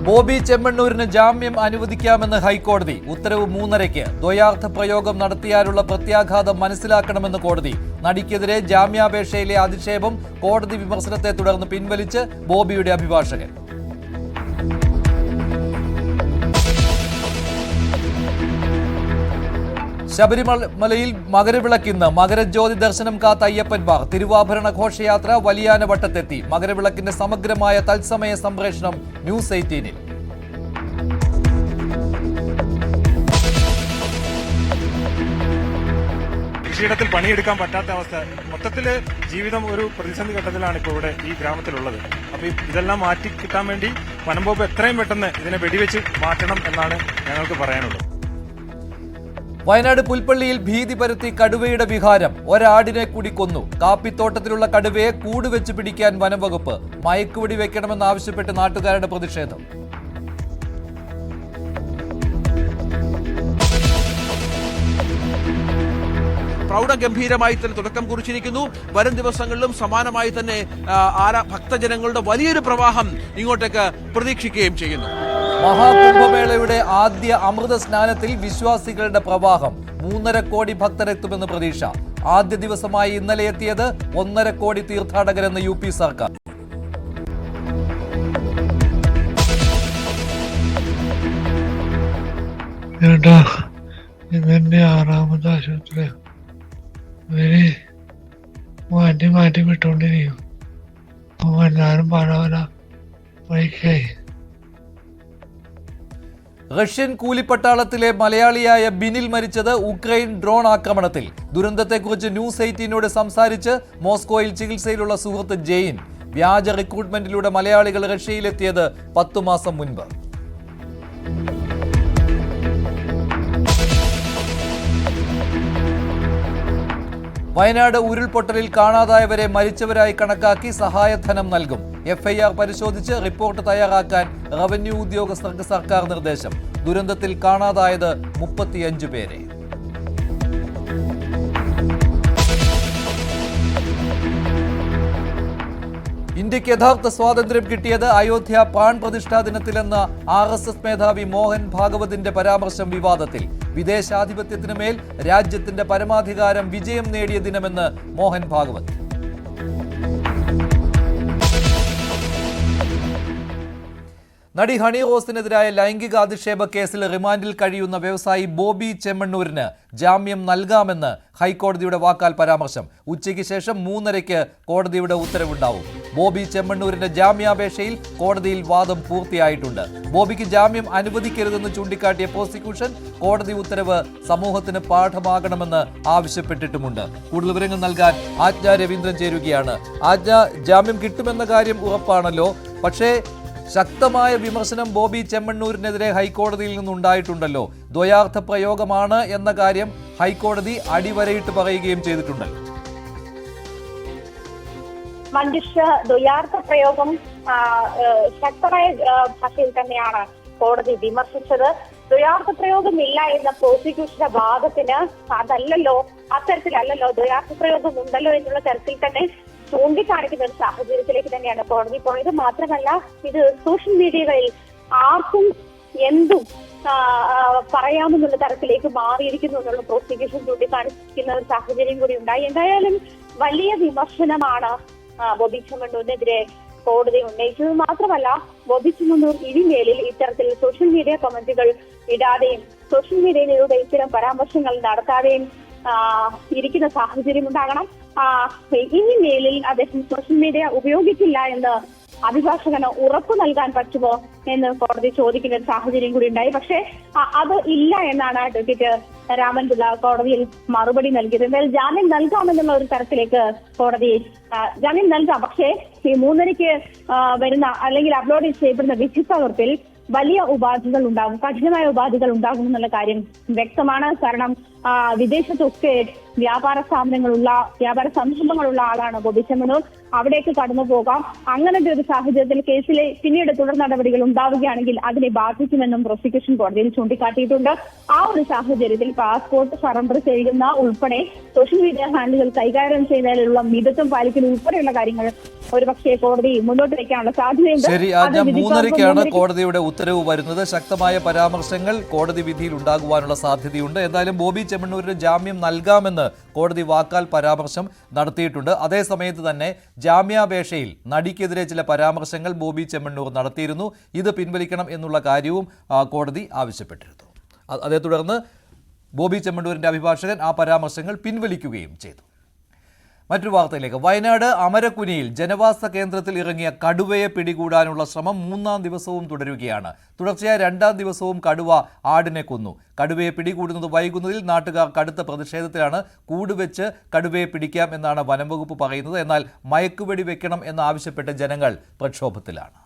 ബോബി ചെമ്മണ്ണൂരിന് ജാമ്യം അനുവദിക്കാമെന്ന് ഹൈക്കോടതി. ഉത്തരവ് 3:30. ദ്വയാർത്ഥ പ്രയോഗം നടത്തിയാലുള്ള പ്രത്യാഘാതം മനസ്സിലാക്കണമെന്ന് കോടതി. നടിക്കെതിരെ ജാമ്യാപേക്ഷയിലെ അധിക്ഷേപം കോടതി വിമർശനത്തെ തുടർന്ന് പിൻവലിച്ച് ബോബിയുടെ അഭിഭാഷകൻ. ശബരിമലയിൽ മകരവിളക്കിന്ന്. മകരജ്യോതി ദർശനം കാത്ത അയ്യപ്പന്മാർ. തിരുവാഭരണ ഘോഷയാത്ര വലിയാന വട്ടത്തെത്തി. മകരവിളക്കിന്റെ സമഗ്രമായ തത്സമയ സംപ്രേഷണം ന്യൂസ് 18-ൽ. കൃഷിയിടത്തിൽ പണിയെടുക്കാൻ പറ്റാത്ത അവസ്ഥ, മൊത്തത്തില് ജീവിതം ഒരു പ്രതിസന്ധി ഘട്ടത്തിലാണ് ഇപ്പോൾ ഇവിടെ ഈ ഗ്രാമത്തിലുള്ളത്. അപ്പൊ ഇതെല്ലാം മാറ്റി കിട്ടാൻ വേണ്ടി വനം വകുപ്പ് എത്രയും പെട്ടെന്ന് ഇതിനെ വെടിവെച്ച് മാറ്റണം എന്നാണ് ഞങ്ങൾക്ക് പറയാനുള്ളത്. വയനാട് പുൽപ്പള്ളിയിൽ ഭീതി പരത്തി കടുവയുടെ വിഹാരം. ഒരാടിനെ കൂടി കൊന്നു. കാപ്പിത്തോട്ടത്തിലുള്ള കടുവയെ കൂടുവെച്ച് പിടിക്കാൻ വനംവകുപ്പ്. മയക്കുവെടി വെക്കണമെന്നാവശ്യപ്പെട്ട് നാട്ടുകാരുടെ പ്രതിഷേധം. പ്രൗഢഗംഭീരമായി തന്നെ തുടക്കം കുറിച്ചിരിക്കുന്നു. വരും ദിവസങ്ങളിലും സമാനമായി തന്നെ ഭക്തജനങ്ങളുടെ വലിയൊരു പ്രവാഹം ഇങ്ങോട്ടേക്ക് പ്രതീക്ഷിക്കുകയും ചെയ്യുന്നു. മഹാകുംഭമേളയുടെ ആദ്യ അമൃത സ്നാനത്തിൽ വിശ്വാസികളുടെ പ്രവാഹം. 3.5 കോടി ഭക്തരെത്തുമെന്ന് പ്രതീക്ഷ. ആദ്യ ദിവസമായി ഇന്നലെ എത്തിയത് 1.5 കോടി തീർത്ഥാടകരെന്ന് UP സർക്കാർ. ഇതെന്റെ 6ാമത്തെ ആശുപത്രി. മാറ്റി വിട്ടോണ്ടിരിക്കും. ഞാനും പല വഴിക്കായി. റഷ്യൻ കൂലിപ്പട്ടാളത്തിലെ മലയാളിയായ ബിനിൽ മരിച്ചത് ഉക്രൈൻ ഡ്രോൺ ആക്രമണത്തിൽ. ദുരന്തത്തെക്കുറിച്ച് ന്യൂസ് 18നോട് സംസാരിച്ച് മോസ്കോയിൽ ചികിത്സയിലുള്ള സുഹൃത്ത് ജെയിൻ. വ്യാജ റിക്രൂട്ട്മെന്റിലൂടെ മലയാളികൾ റഷ്യയിലെത്തിയത് 10 മാസം മുൻപ്. വയനാട് ഉരുൾപൊട്ടലിൽ കാണാതായവരെ മരിച്ചവരായി കണക്കാക്കി സഹായധനം നൽകും. FIR പരിശോധിച്ച് റിപ്പോർട്ട് തയ്യാറാക്കാൻ റവന്യൂ ഉദ്യോഗസ്ഥർക്ക് സർക്കാർ നിർദ്ദേശം. ദുരന്തത്തിൽ കാണാതായത് 35 പേരെ. ഇന്ത്യക്ക് യഥാർത്ഥ സ്വാതന്ത്ര്യം കിട്ടിയത് അയോധ്യ പ്രാൺ പ്രതിഷ്ഠാ ദിനത്തിലെന്ന RSS മേധാവി മോഹൻ ഭാഗവതിന്റെ പരാമർശം വിവാദത്തിൽ. വിദേശാധിപത്യത്തിനു മേൽ രാജ്യത്തിന്റെ പരമാധികാരം വിജയം നേടിയ ദിനമെന്ന് മോഹൻ ഭാഗവത്. നടി ഹണി റോസിനെതിരായ ലൈംഗിക അധിക്ഷേപ കേസിൽ റിമാൻഡിൽ കഴിയുന്ന വ്യവസായി ബോബി ചെമ്മണ്ണൂരിന് ജാമ്യം നൽകാമെന്ന് ഹൈക്കോടതിയുടെ വാക്കാൽ പരാമർശം. ഉച്ചയ്ക്ക് ശേഷം 3:30 കോടതിയുടെ ഉത്തരവുണ്ടാവും. ബോബി ചെമ്മണ്ണൂരിന്റെ ജാമ്യാപേക്ഷയിൽ കോടതിയിൽ വാദം പൂർത്തിയായിട്ടുണ്ട്. ബോബിക്ക് ജാമ്യം അനുവദിക്കരുതെന്ന് ചൂണ്ടിക്കാട്ടിയ പ്രോസിക്യൂഷൻ കോടതി ഉത്തരവ് സമൂഹത്തിന് പാഠമാകണമെന്ന് ആവശ്യപ്പെട്ടിട്ടുമുണ്ട്. കൂടുതൽ വിവരങ്ങൾ നൽകാൻ ആജ്ഞ രവീന്ദ്രൻ ചേരുകയാണ്. ആജ്ഞ, ജാമ്യം കിട്ടുമെന്ന കാര്യം ഉറപ്പാണല്ലോ, പക്ഷേ ശക്തമായ വിമർശനം ബോബി ചെമ്മണ്ണൂരിനെതിരെ ഹൈക്കോടതിയിൽ നിന്നുണ്ടായിട്ടുണ്ടല്ലോ. ദ്വയാർത്ഥ പ്രയോഗമാണ് എന്ന കാര്യം ഹൈക്കോടതി അടിവരയിട്ട് പറയുകയും ചെയ്തിട്ടുണ്ടല്ലോ. മനുഷ്യ ദ്വയാർത്ഥ പ്രയോഗം ശക്തമായ ഭാഷയിൽ തന്നെയാണ് കോടതി വിമർശിച്ചത്. ദ്വയാർത്ഥ പ്രയോഗം ഇല്ല എന്ന പ്രോസിക്യൂഷന്റെ വാദത്തിന് അതല്ലല്ലോ, അത്തരത്തിലല്ലല്ലോ, ദ്വയാർത്ഥ പ്രയോഗം ഉണ്ടല്ലോ എന്നുള്ള തരത്തിൽ തന്നെ ചൂണ്ടിക്കാണിക്കുന്ന ഒരു സാഹചര്യത്തിലേക്ക് തന്നെയാണ് കോടതി പോയത്. മാത്രമല്ല, ഇത് സോഷ്യൽ മീഡിയകളിൽ ആർക്കും എന്തും പറയാമെന്നുള്ള തരത്തിലേക്ക് മാറിയിരിക്കുന്നു എന്നുള്ള പ്രോസിക്യൂഷൻ ചൂണ്ടിക്കാണിക്കുന്ന ഒരു സാഹചര്യം കൂടി ഉണ്ടായി. എന്തായാലും വലിയ വിമർശനമാണ് ബോബി ചെമ്മണ്ണൂരിനെതിരെ കോടതി ഉന്നയിച്ചത്. മാത്രമല്ല, ബോബി ചെമ്മണ്ണൂർ ഇനിമേലിൽ ഇത്തരത്തിൽ സോഷ്യൽ മീഡിയ കമന്റുകൾ ഇടാതെയും സോഷ്യൽ മീഡിയയിലൂടെ ഇത്തരം പരാമർശങ്ങൾ നടത്താതെയും ഇരിക്കുന്ന സാഹചര്യം ഉണ്ടാകണം. ഇനി മേലിൽ അദ്ദേഹം സോഷ്യൽ മീഡിയ ഉപയോഗിക്കില്ല എന്ന് അഭിഭാഷകന് ഉറപ്പു നൽകാൻ പറ്റുമോ എന്ന് കോടതി ചോദിക്കുന്ന ഒരു സാഹചര്യം കൂടി ഉണ്ടായി. പക്ഷേ അത് ഇല്ല എന്നാണ് അഡ്വക്കേറ്റ് രാമൻപിള്ള കോടതിയിൽ മറുപടി നൽകിയത്. എന്തായാലും ജാമ്യം നൽകാമെന്നുള്ള ഒരു തരത്തിലേക്ക് കോടതി ജാമ്യം നൽകാം, പക്ഷേ ഈ 3:30 വരുന്ന അല്ലെങ്കിൽ അപ്ലോഡ് ചെയ്യപ്പെടുന്ന വിധിപ്പകർപ്പിൽ വലിയ ഉപാധികൾ ഉണ്ടാകും, കഠിനമായ ഉപാധികൾ ഉണ്ടാകും എന്നുള്ള കാര്യം വ്യക്തമാണ്. കാരണം വിദേശത്തൊക്കെ വ്യാപാര സംരംഭങ്ങളുള്ള ആളാണ് ബോബി ചെമ്മണ്ണൂർ. അവിടേക്ക് കടന്നു പോകാം. അങ്ങനത്തെ ഒരു സാഹചര്യത്തിൽ കേസിലെ പിന്നീട് തുടർ നടപടികൾ ഉണ്ടാവുകയാണെങ്കിൽ അതിനെ ബാധിക്കുമെന്നും പ്രോസിക്യൂഷൻ കോടതിയിൽ ചൂണ്ടിക്കാട്ടിയിട്ടുണ്ട്. ആ ഒരു സാഹചര്യത്തിൽ പാസ്പോർട്ട് സറണ്ടർ ചെയ്യുന്ന ഉൾപ്പെടെ സോഷ്യൽ മീഡിയ ഹാൻഡിലുകൾ കൈകാര്യം ചെയ്യുന്നതിലുള്ള മിതത്വം പാലിക്കൽ ഉൾപ്പെടെയുള്ള കാര്യങ്ങൾ ഒരുപക്ഷെ കോടതി മുന്നോട്ട് വയ്ക്കാനുള്ള സാധ്യതയുണ്ട്. ശരി, 3:30-ക്കാണ് കോടതിയുടെ ഉത്തരവ് വരുന്നത്. ശക്തമായ പരാമർശങ്ങൾ കോടതി വിധിയിൽ ഉണ്ടാകുവാനുള്ള സാധ്യതയുണ്ട്. എന്തായാലും ബോബി ചെമ്മണ്ണൂരിന് ജാമ്യം നൽകാമെന്ന് കോടതി വാക്കാൽ പരാമർശം നടത്തിയിട്ടുണ്ട്. അതേസമയത്ത് തന്നെ ജാമ്യാപേക്ഷയിൽ നടിക്കെതിരെ ചില പരാമർശങ്ങൾ ബോബി ചെമ്മണ്ണൂർ നടത്തിയിരുന്നു. ഇത് പിൻവലിക്കണം എന്നുള്ള കാര്യവും കോടതി ആവശ്യപ്പെട്ടിരുന്നു. അതേ തുടർന്ന് ബോബി ചെമ്മണ്ണൂരിന്റെ അഭിഭാഷകൻ ആ പരാമർശങ്ങൾ പിൻവലിക്കുകയും ചെയ്തു. മറ്റൊരു വാർത്തയിലേക്ക്. വയനാട് അമരക്കുനിയിൽ ജനവാസ കേന്ദ്രത്തിൽ ഇറങ്ങിയ കടുവയെ പിടികൂടാനുള്ള ശ്രമം 3-ാം ദിവസവും തുടരുകയാണ്. തുടർച്ചയായ 2-ാം ദിവസവും കടുവ ആടിനെ കൊന്നു. കടുവയെ പിടികൂടുന്നത് വൈകുന്നതിൽ നാട്ടുകാർ കടുത്ത പ്രതിഷേധത്തിലാണ്. കൂടുവെച്ച് കടുവയെ പിടിക്കാം എന്നാണ് വനംവകുപ്പ് പറയുന്നത്. എന്നാൽ മയക്കുവെടി വെക്കണം എന്നാവശ്യപ്പെട്ട് ജനങ്ങൾ പ്രക്ഷോഭത്തിലാണ്.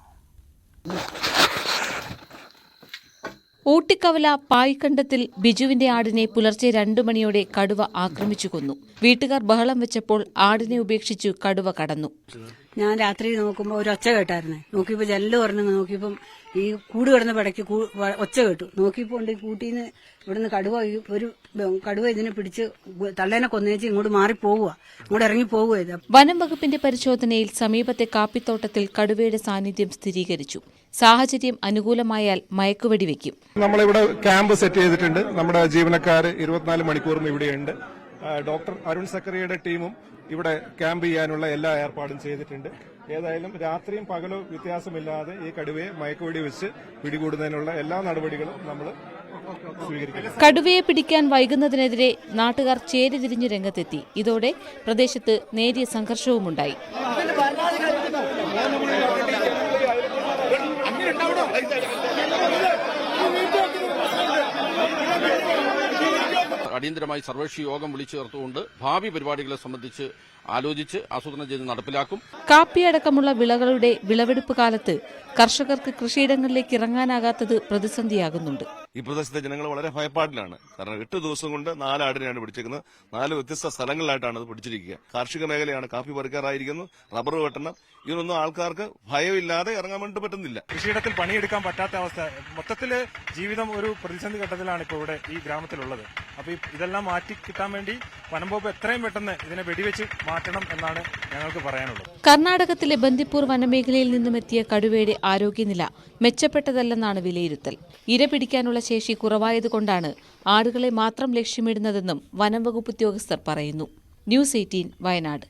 ഊട്ടിക്കവല പായ്ക്കണ്ടത്തിൽ ബിജുവിന്റെ ആടിനെ പുലർച്ചെ 2 മണിയോടെ കടുവ ആക്രമിച്ചു കൊന്നു. വീട്ടുകാർ ബഹളം വെച്ചപ്പോൾ ആടിനെ ഉപേക്ഷിച്ചു കടുവ കടന്നു. ഞാൻ രാത്രി നോക്കുമ്പോൾ ഒരു ഒച്ച കേട്ടായിരുന്നേ. നോക്കിയപ്പോൾ ജനല് തുറന്ന് നോക്കിയപ്പം ഈ കൂട് കിടന്ന പടയ്ക്ക് ഒച്ച കേട്ടു. നോക്കിയപ്പോൾ ഉണ്ട് കൂട്ടിന്ന് ഇവിടുന്ന് കടുവ ഇതിനെ പിടിച്ച് തള്ളേനെ കൊന്നേച്ച് ഇങ്ങോട്ട് മാറിപ്പോവുക, ഇങ്ങോട്ട് ഇറങ്ങി പോവുക. വനം വകുപ്പിന്റെ പരിശോധനയിൽ സമീപത്തെ കാപ്പിത്തോട്ടത്തിൽ കടുവയുടെ സാന്നിധ്യം സ്ഥിരീകരിച്ചു. സാഹചര്യം അനുകൂലമായാൽ മയക്കുവെടി വെക്കും. നമ്മളിവിടെ ക്യാമ്പ് സെറ്റ് ചെയ്തിട്ടുണ്ട്. നമ്മുടെ ജീവനക്കാർ 24 മണിക്കൂറും ഇവിടെയുണ്ട്. ഡോക്ടർ അരുൺ സക്കറിയുടെ ടീമും ഇവിടെ ക്യാമ്പ് ചെയ്യാനുള്ള എല്ലാ ഏർപ്പാടും ചെയ്തിട്ടുണ്ട്. ഏതായാലും രാത്രിയും പകലോ വ്യത്യാസമില്ലാതെ ഈ കടുവയെ മയക്കുവെടി വെച്ച് പിടികൂടുന്നതിനുള്ള എല്ലാ നടപടികളും നമ്മൾ സ്വീകരിക്കും. കടുവയെ പിടിക്കാൻ വൈകുന്നതിനെതിരെ നാട്ടുകാർ ചേരിതിരിഞ്ഞു രംഗത്തെത്തി. ഇതോടെ പ്രദേശത്ത് നേരിയ സംഘർഷവുമുണ്ടായി. അടിയന്തരമായി സർവകക്ഷി യോഗം വിളിച്ചു ചേർത്തുകൊണ്ട് ഭാവി പരിപാടികളെ സംബന്ധിച്ച് ആലോചിച്ച് ആസൂത്രണം ചെയ്ത് നടപ്പിലാക്കും. കാപ്പിയടക്കമുള്ള വിളകളുടെ വിളവെടുപ്പ് കാലത്ത് കർഷകർക്ക് കൃഷിയിടങ്ങളിലേക്ക് ഇറങ്ങാനാകാത്തത് പ്രതിസന്ധിയാകുന്നുണ്ട്. ഈ പ്രദേശത്തെ ജനങ്ങൾ വളരെ ഭയപ്പാടിലാണ്. കാരണം 8 ദിവസം കൊണ്ട് 4 ആടിനെയാണ് പിടിച്ചിരിക്കുന്നത്. 4 വ്യത്യസ്ത സ്ഥലങ്ങളിലായിട്ടാണ് അത് പിടിച്ചിരിക്കുക. കാർഷിക മേഖലയാണ്. കാപ്പി പറിക്കാറായിരിക്കുന്നു, റബ്ബർ വെട്ടണം. ഇതിനൊന്നും ആൾക്കാർക്ക് ഭയമില്ലാതെ ഇറങ്ങാൻ വേണ്ടി പറ്റുന്നില്ല. കൃഷിയിടത്തിൽ പണിയെടുക്കാൻ പറ്റാത്ത അവസ്ഥ. മൊത്തത്തില് ജീവിതം ഒരു പ്രതിസന്ധി ഘട്ടത്തിലാണ് ഇപ്പോൾ ഇവിടെ ഈ ഗ്രാമത്തിലുള്ളത്. അപ്പൊ ഇതെല്ലാം മാറ്റി കിട്ടാൻ വേണ്ടി വനംവകുപ്പ് എത്രയും പെട്ടെന്ന് ഇതിനെ വെടിവെച്ച് മാറ്റണം എന്നാണ് ഞങ്ങൾക്ക് പറയാനുള്ളത്. കർണാടകത്തിലെ ബന്ദിപ്പൂർ വനമേഖലയിൽ നിന്നുമെത്തിയ കടുവയുടെ ആരോഗ്യനില മെച്ചപ്പെട്ടതല്ലെന്നാണ് വിലയിരുത്തൽ. ഇര പിടിക്കാനുള്ള ശേഷി കുറവായതുകൊണ്ടാണ് ആടുകളെ മാത്രം ലക്ഷ്യമിടുന്നതെന്നും വനംവകുപ്പ് ഉദ്യോഗസ്ഥർ പറയുന്നു. ന്യൂസ് 18 വയനാട്.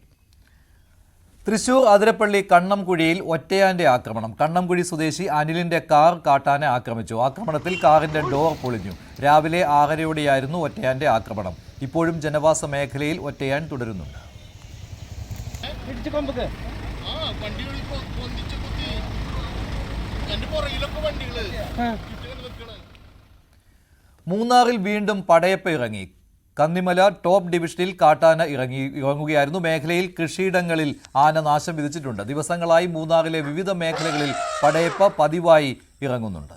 തൃശൂർ അതിരപ്പള്ളി കണ്ണംകുഴിയിൽ ഒറ്റയാന്റെ ആക്രമണം. കണ്ണംകുഴി സ്വദേശി അനിലിന്റെ കാർ കാട്ടാനെ ആക്രമിച്ചു. ആക്രമണത്തിൽ കാറിന്റെ ഡോർ പൊളിഞ്ഞു. രാവിലെ 6:30യോടെയായിരുന്നു ഒറ്റയാന്റെ ആക്രമണം. ഇപ്പോഴും ജനവാസ മേഖലയിൽ ഒറ്റയാൻ തുടരുന്നുണ്ട്. മൂന്നാറിൽ വീണ്ടും പടയപ്പ ഇറങ്ങി. കന്നിമല ടോപ്പ് ഡിവിഷനിൽ കാട്ടാന ഇറങ്ങുകയായിരുന്നു. മേഖലയിൽ കൃഷിയിടങ്ങളിൽ ആന നാശം വിധിച്ചിട്ടുണ്ട്. ദിവസങ്ങളായി മൂന്നാറിലെ വിവിധ മേഖലകളിൽ പടയപ്പ പതിവായി ഇറങ്ങുന്നുണ്ട്.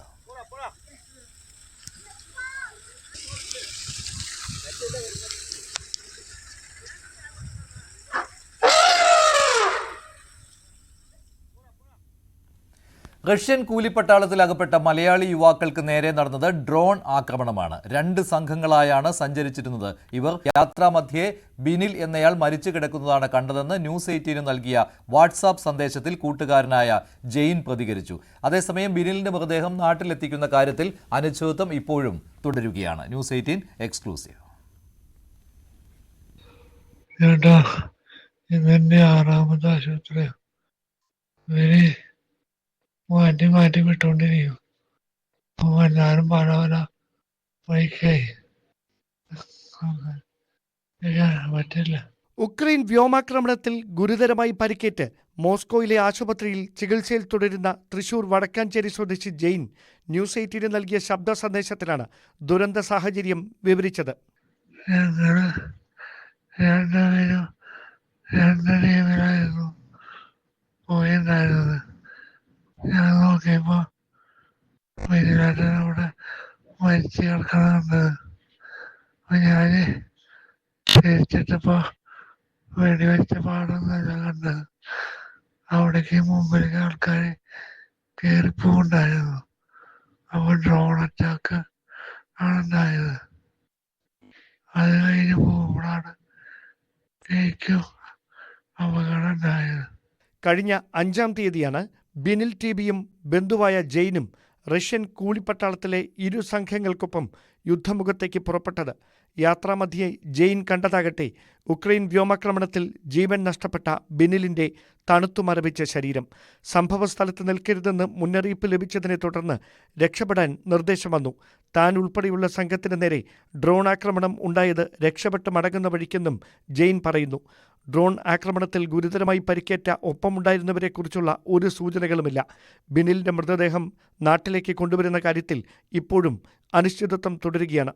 റഷ്യൻ കൂലിപ്പട്ടാളത്തിൽ അകപ്പെട്ട മലയാളി യുവാക്കൾക്ക് നേരെ നടന്നത് ഡ്രോൺ ആക്രമണമാണ്. 2 സംഘങ്ങളായാണ് സഞ്ചരിച്ചിരുന്നത്. ഇവർ യാത്രാമധ്യേ ബിനിൽ എന്നയാൾ മരിച്ചു കിടക്കുന്നതാണ് കണ്ടതെന്ന് ന്യൂസ് 18 നൽകിയ വാട്സാപ്പ് സന്ദേശത്തിൽ കൂട്ടുകാരനായ ജെയിൻ പ്രതികരിച്ചു. അതേസമയം ബിനിലിന്റെ മൃതദേഹം നാട്ടിലെത്തിക്കുന്ന കാര്യത്തിൽ അനിശ്ചിതത്വം ഇപ്പോഴും തുടരുകയാണ്. News 18 exclusive. ഇതെന്റെ 6ാമത്തെ ആശുപത്രി. മാറ്റി വിട്ടോണ്ടിരിക്കും. ഞാനും പല വൈക്കായി പറ്റില്ല. ഉക്രൈൻ വ്യോമാക്രമണത്തിൽ ഗുരുതരമായി പരിക്കേറ്റ് മോസ്കോയിലെ ആശുപത്രിയിൽ ചികിത്സയിൽ തുടരുന്ന തൃശൂർ വടക്കാഞ്ചേരി സ്വദേശി ജെയിൻ ന്യൂസ് 18 നൽകിയ ശബ്ദ സന്ദേശത്തിലാണ് ദുരന്ത സാഹചര്യം വിവരിച്ചത്. പോയിരുന്നത്. ഞാൻ നോക്കിയപ്പോ വൈകുന്നേരം അവിടെ മരിച്ചു കിടക്കുന്നുണ്ട്. അപ്പൊ ഞാന് അടുത്തപ്പോ വെടിവെച്ച പാടൊന്നല്ല കണ്ടത്. അവിടേക്ക് മുമ്പിലേക്ക് ആൾക്കാർ കയറിപ്പോണ്ടായിരുന്നു. അപ്പൊ ഡ്രോൺ അറ്റാക്ക് ആണ് ഉണ്ടായത്. അത് കഴിഞ്ഞ് പോകുമ്പോഴാണ് എനിക്കും അപകടം ഉണ്ടായത്. കഴിഞ്ഞ 5-ാം തീയതിയാണ് ബിനിൽ ടിബിയും ബന്ധുവായ ജെയിനും റഷ്യൻ കൂലിപ്പട്ടാളത്തിലെ 2 സംഘങ്ങൾക്കൊപ്പം യുദ്ധമുഖത്തേക്ക് പുറപ്പെട്ടത്. യാത്രാമധ്യേ ജെയിൻ കണ്ടതാകട്ടെ ഉക്രൈൻ വ്യോമാക്രമണത്തിൽ ജീവൻ നഷ്ടപ്പെട്ട ബിനിലിന്റെ തണുത്തുമരവിച്ച ശരീരം. സംഭവസ്ഥലത്ത് നിൽക്കരുതെന്ന് മുന്നറിയിപ്പ് ലഭിച്ചതിനെ തുടർന്ന് രക്ഷപ്പെടാൻ നിർദ്ദേശം വന്നു. താൻ ഉൾപ്പെടെയുള്ള സംഘത്തിന് നേരെ ഡ്രോൺ ആക്രമണം ഉണ്ടായത് രക്ഷപ്പെട്ട് മടങ്ങുന്ന വഴിക്കെന്നും ജെയിൻ പറയുന്നു. ഡ്രോൺ ആക്രമണത്തിൽ ഗുരുതരമായി പരിക്കേറ്റ ഒപ്പമുണ്ടായിരുന്നവരെക്കുറിച്ചുള്ള ഒരു സൂചനകളുമില്ല. ബിനിലിന്റെ മൃതദേഹം നാട്ടിലേക്ക് കൊണ്ടുവരുന്ന കാര്യത്തിൽ ഇപ്പോഴും അനിശ്ചിതത്വം തുടരുകയാണ്.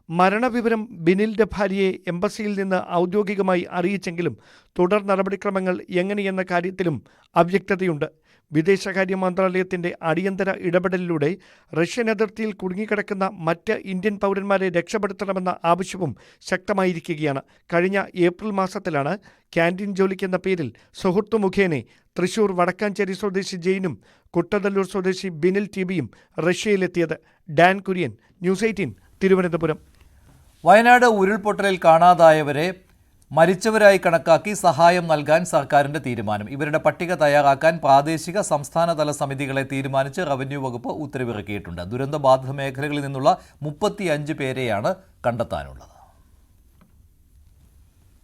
മരണവിവരം ബിനിലിന്റെ ഭാര്യയെ എംബസിയിൽ നിന്ന് ഔദ്യോഗികമായി അറിയിച്ചെങ്കിലും തുടർ നടപടിക്രമങ്ങൾ എങ്ങനെയെന്ന കാര്യത്തിലും അവ്യക്തതയുണ്ട്. വിദേശകാര്യ മന്ത്രാലയത്തിന്റെ അടിയന്തര ഇടപെടലിലൂടെ റഷ്യൻ അതിർത്തിയിൽ കുടുങ്ങിക്കിടക്കുന്ന മറ്റ് ഇന്ത്യൻ പൗരന്മാരെ രക്ഷപ്പെടുത്തണമെന്ന ആവശ്യവും ശക്തമായിരിക്കുകയാണ്. കഴിഞ്ഞ ഏപ്രിൽ മാസത്തിലാണ് ക്യാൻറ്റീൻ ജോലിക്കെന്ന പേരിൽ സുഹൃത്തു മുഖേന തൃശൂർ വടക്കാഞ്ചേരി സ്വദേശി ജെയിനും കുട്ടതല്ലൂർ സ്വദേശി ബിനിൽ ടിബിയും റഷ്യയിലെത്തിയത്. Dan Kurian, news 18, Thiruvananthapuram. വയനാട് ഉരുൾപൊട്ടലിൽ കാണാതായവരെ മരിച്ചവരായി കണക്കാക്കി സഹായം നൽകാൻ സർക്കാരിന്റെ തീരുമാനം. ഇവരുടെ പട്ടിക തയ്യാറാക്കാൻ പ്രാദേശിക സംസ്ഥാനതല സമിതികളെ തീരുമാനിച്ച് റവന്യൂ വകുപ്പ് ഉത്തരവിറക്കിയിട്ടുണ്ട്. ദുരന്തബാധിത മേഖലകളിൽ നിന്നുള്ള 35 പേരെയാണ് കണ്ടെത്താനുള്ളത്.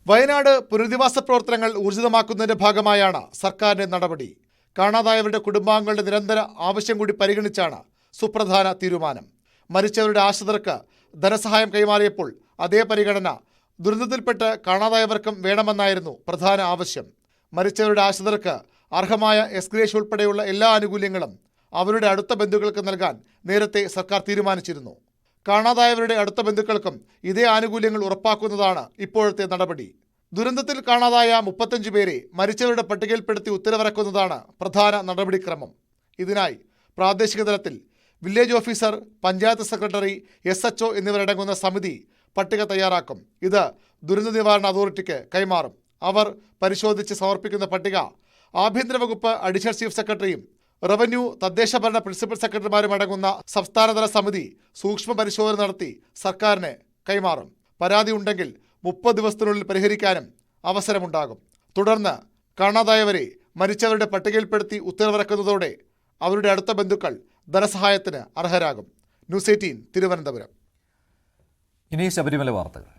വയനാട് പുനരധിവാസ പ്രവർത്തനങ്ങൾ ഊർജിതമാക്കുന്നതിന്റെ ഭാഗമായാണ് സർക്കാരിന്റെ നടപടി. കാണാതായവരുടെ കുടുംബാംഗങ്ങളുടെ നിരന്തര ആവശ്യം കൂടി പരിഗണിച്ചാണ് സുപ്രധാന തീരുമാനം. മരിച്ചവരുടെ ആശ്രിതർക്ക് ധനസഹായം കൈമാറിയപ്പോൾ അതേ പരിഗണന ദുരന്തത്തിൽപ്പെട്ട് കാണാതായവർക്കും വേണമെന്നായിരുന്നു പ്രധാന ആവശ്യം. മരിച്ചവരുടെ ആശ്രിതർക്ക് അർഹമായ എക്സ്ഗ്രേഷ്യ ഉൾപ്പെടെയുള്ള എല്ലാ ആനുകൂല്യങ്ങളും അവരുടെ അടുത്ത ബന്ധുക്കൾക്ക് നൽകാൻ നേരത്തെ സർക്കാർ തീരുമാനിച്ചിരുന്നു. കാണാതായവരുടെ അടുത്ത ബന്ധുക്കൾക്കും ഇതേ ആനുകൂല്യങ്ങൾ ഉറപ്പാക്കുന്നതാണ് ഇപ്പോഴത്തെ നടപടി. ദുരന്തത്തിൽ കാണാതായ 35 പേരെ മരിച്ചവരുടെ പട്ടികയിൽപ്പെടുത്തി ഉത്തരവിറക്കുന്നതാണ് പ്രധാന നടപടിക്രമം. ഇതിനായി പ്രാദേശിക തലത്തിൽ village officer, panchayat secretary, SHO എന്നിവരടങ്ങുന്ന സമിതി പട്ടിക തയ്യാറാക്കും. ഇത് ദുരന്ത നിവാരണ അതോറിറ്റിക്ക് കൈമാറും. അവർ പരിശോധിച്ച് സമർപ്പിക്കുന്ന പട്ടിക ആഭ്യന്തര വകുപ്പ് അഡീഷണൽ ചീഫ് സെക്രട്ടറിയും റവന്യൂ, തദ്ദേശ ഭരണ പ്രിൻസിപ്പൽ സെക്രട്ടറിമാരും അടങ്ങുന്ന സംസ്ഥാനതല സമിതി സൂക്ഷ്മ പരിശോധന നടത്തി സർക്കാരിന് കൈമാറും. പരാതി ഉണ്ടെങ്കിൽ 30 ദിവസത്തിനുള്ളിൽ പരിഹരിക്കാനും അവസരമുണ്ടാകും. തുടർന്ന് കാണാതായവരെ മരിച്ചവരുടെ പട്ടികയിൽപ്പെടുത്തി ഉത്തരവിറക്കുന്നതോടെ അവരുടെ അടുത്ത ബന്ധുക്കൾ ധനസഹായത്തിന് അർഹരാകും. ന്യൂസ് 18, തിരുവനന്തപുരം. ഇനി ശബരിമല വാർത്തകൾ.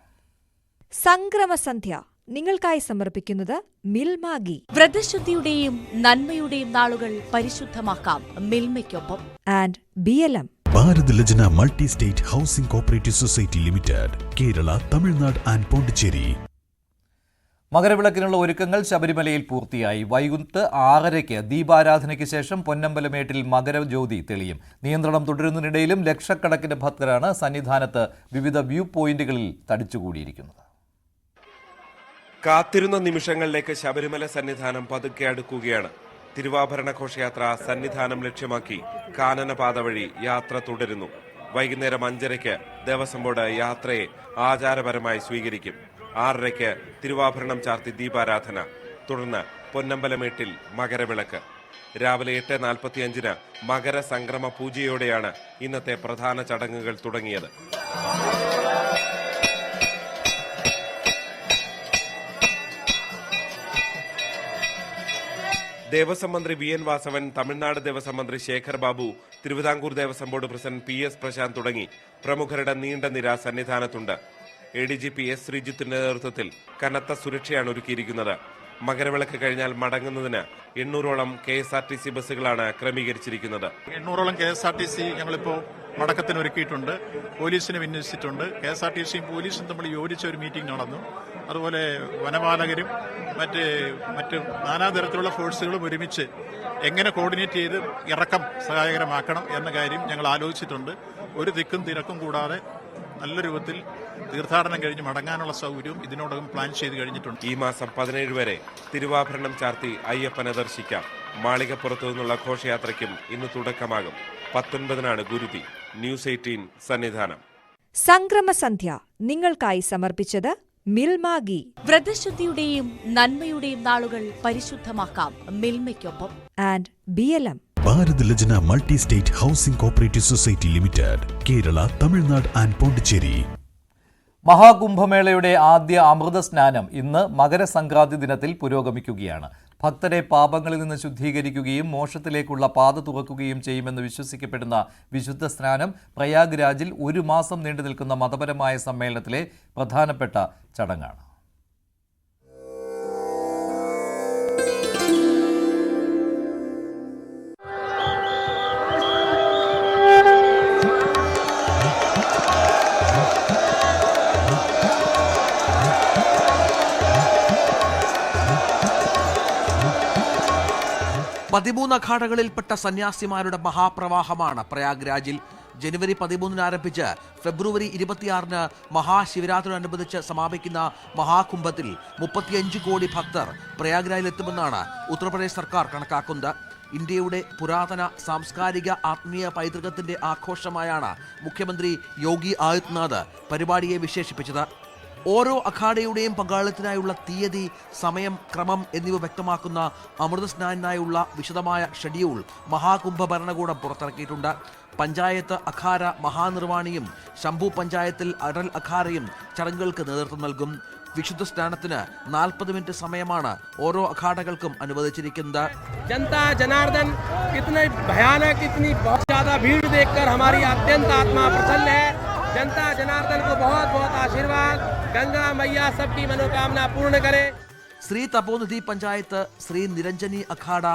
സംക്രമസന്ധ്യ നിങ്ങൾക്കായി സമർപ്പിക്കുന്നത് മിൽമാഗി. വ്രതശുദ്ധിയുടെയും നന്മയുടെയും നാളുകൾ പരിശുദ്ധമാക്കാം മിൽമയ്ക്കൊപ്പം. And BLM. Bharat Lajna multi state housing cooperative society limited, Kerala, Tamil Nadu and Pondicherry. മകരവിളക്കിനുള്ള ഒരുക്കങ്ങൾ ശബരിമലയിൽ പൂർത്തിയായി. വൈകിട്ട് 6:30 ദീപാരാധനയ്ക്ക് ശേഷം പൊന്നമ്പലമേട്ടിൽ മകരജ്യോതി തെളിയും. നിയന്ത്രണം തുടരുന്നതിനിടയിലും ലക്ഷക്കണക്കിന് ഭക്തരാണ് സന്നിധാനത്ത് വിവിധ വ്യൂ പോയിന്റുകളിൽ തടിച്ചുകൂടിയിരിക്കുന്നത്. കാത്തിരുന്ന നിമിഷങ്ങളിലേക്ക് ശബരിമല സന്നിധാനം പതുക്കെ അടുക്കുകയാണ്. തിരുവാഭരണ ഘോഷയാത്ര സന്നിധാനം ലക്ഷ്യമാക്കി കാനനപാത വഴി യാത്ര തുടരുന്നു. വൈകുന്നേരം 5:30 ദേവസ്വം ബോർഡ് യാത്രയെ ആചാരപരമായി സ്വീകരിക്കും. 6:30 തിരുവാഭരണം ചാർത്തി ദീപാരാധന, തുടർന്ന് പൊന്നമ്പലമേട്ടിൽ മകരവിളക്ക്. രാവിലെ 8:45 മകര സംക്രമ പൂജയോടെയാണ് ഇന്നത്തെ പ്രധാന ചടങ്ങുകൾ തുടങ്ങിയത്. ദേവസ്വം മന്ത്രി VN വാസവൻ, തമിഴ്നാട് ദേവസ്വം മന്ത്രി Shekhar Babu, Travancore Devaswom board president PS Prashanth തുടങ്ങി പ്രമുഖരുടെ നീണ്ട നിര സന്നിധാനത്തുണ്ട്. ADGP S ശ്രീജിത്തിന്റെ നേതൃത്വത്തിൽ കനത്ത സുരക്ഷയാണ് ഒരുക്കിയിരിക്കുന്നത്. മകരവിളക്ക് കഴിഞ്ഞാൽ മടങ്ങുന്നതിന് 800ഓളം KSRTC ബസ്സുകളാണ് ക്രമീകരിച്ചിരിക്കുന്നത്. 800ഓളം KSRTC ഞങ്ങളിപ്പോൾ മടക്കത്തിന് ഒരുക്കിയിട്ടുണ്ട്. പോലീസിനെ വിന്യസിച്ചിട്ടുണ്ട്. KSRTCയും പോലീസും തമ്മിൽ യോജിച്ച ഒരു മീറ്റിംഗ് നടന്നു. അതുപോലെ വനപാലകരും മറ്റ് നാനാതരത്തിലുള്ള ഫോഴ്സുകളും ഒരുമിച്ച് എങ്ങനെ കോർഡിനേറ്റ് ചെയ്ത് ഇറക്കം സഹായകരമാക്കണം എന്ന കാര്യം ഞങ്ങൾ ആലോചിച്ചിട്ടുണ്ട്. ഒരു തിക്കും തിരക്കും കൂടാതെ നല്ല രൂപത്തിൽ തീർത്ഥാടനം കഴിഞ്ഞ് മടങ്ങാനുള്ള സൗകര്യവും ഇതിനോടകം പ്ലാൻ ചെയ്ത് കഴിഞ്ഞിട്ടുണ്ട്. ഈ മാസം 17 വരെ തിരുവാഭരണം ചാർത്തി അയ്യപ്പനെ ദർശിക്കാം. മാളികപ്പുറത്തു നിന്നുള്ള ഘോഷയാത്രയ്ക്കും ഇന്ന് തുടക്കമാകും. 19-നാണ് ഗുരുതി. ന്യൂസ് 18 സന്നിധാനം. സംക്രമസന്ധ്യ നിങ്ങൾക്കായി സമർപ്പിച്ചത് മിൽമാഗി. വ്രതശുദ്ധിയുടെയും നന്മയുടെയും നാളുകൾ പരിശുദ്ധമാക്കാം മിൽമയ്ക്കൊപ്പം. And BLM. Bharat Lajna multi state housing cooperative society limited, Kerala, Tamil Nadu and Pondicherry. മഹാകുംഭമേളയുടെ ആദ്യ അമൃത സ്നാനം ഇന്ന് മകരസംക്രാന്തി ദിനത്തിൽ പുരോഗമിക്കുകയാണ്. ഭക്തരെ പാപങ്ങളിൽ നിന്ന് ശുദ്ധീകരിക്കുകയും മോക്ഷത്തിലേക്കുള്ള പാത തുറക്കുകയും ചെയ്യുമെന്ന് വിശ്വസിക്കപ്പെടുന്ന വിശുദ്ധ സ്നാനം പ്രയാഗ്രാജിൽ 1 മാസം നീണ്ടു നിൽക്കുന്ന മതപരമായ സമ്മേളനത്തിലെ പ്രധാനപ്പെട്ട ചടങ്ങാണ്. പതിമൂന്ന് അഖാഡകളിൽപ്പെട്ട സന്യാസിമാരുടെ മഹാപ്രവാഹമാണ് പ്രയാഗ്രാജിൽ. ജനുവരി 13 ആരംഭിച്ച് ഫെബ്രുവരി 26 മഹാശിവരാത്രിയോടനുബന്ധിച്ച് സമാപിക്കുന്ന മഹാകുംഭത്തിൽ 35 കോടി ഭക്തർ പ്രയാഗ്രാജിലെത്തുമെന്നാണ് ഉത്തർപ്രദേശ് സർക്കാർ കണക്കാക്കുന്നത്. ഇന്ത്യയുടെ പുരാതന സാംസ്കാരിക ആത്മീയ പൈതൃകത്തിന്റെ ആഘോഷമായാണ് മുഖ്യമന്ത്രി യോഗി ആദിത്യനാഥ് പരിപാടിയെ വിശേഷിപ്പിച്ചത്. ഓരോ അഖാഡയുടെയും പങ്കാളിത്തത്തിനായുള്ള തീയതി, സമയം, ക്രമം എന്നിവ വ്യക്തമാക്കുന്ന അമൃതസ്നാനിനായുള്ള വിശദമായ ഷെഡ്യൂൾ മഹാകുംഭ ഭരണകൂടം പുറത്തിറക്കിയിട്ടുണ്ട്. പഞ്ചായത്ത് അഖാര മഹാനിർവാണിയും ശംഭു പഞ്ചായത്തിൽ അടൽ അഖാരയും ചടങ്ങുകൾക്ക് നേതൃത്വം നൽകും. വിശുദ്ധ സ്നാനത്തിന് 40 മിനിറ്റ് സമയമാണ് ഓരോ അഖാഡകൾക്കും അനുവദിച്ചിരിക്കുന്നത്. जनता जनार्दन कितने भयानक, इतनी बहुत ज्यादा भीड़ देखकर हमारी अत्यंत आत्मा प्रसन्न है. जनता जनार्दन को बहुत बहुत आशीर्वाद. गंगा मैया सबकी मनोकामना पूर्ण करे. ശ്രീ തപോനിധി പഞ്ചായത്ത്, ശ്രീ നിരഞ്ജനി അഖാഡ,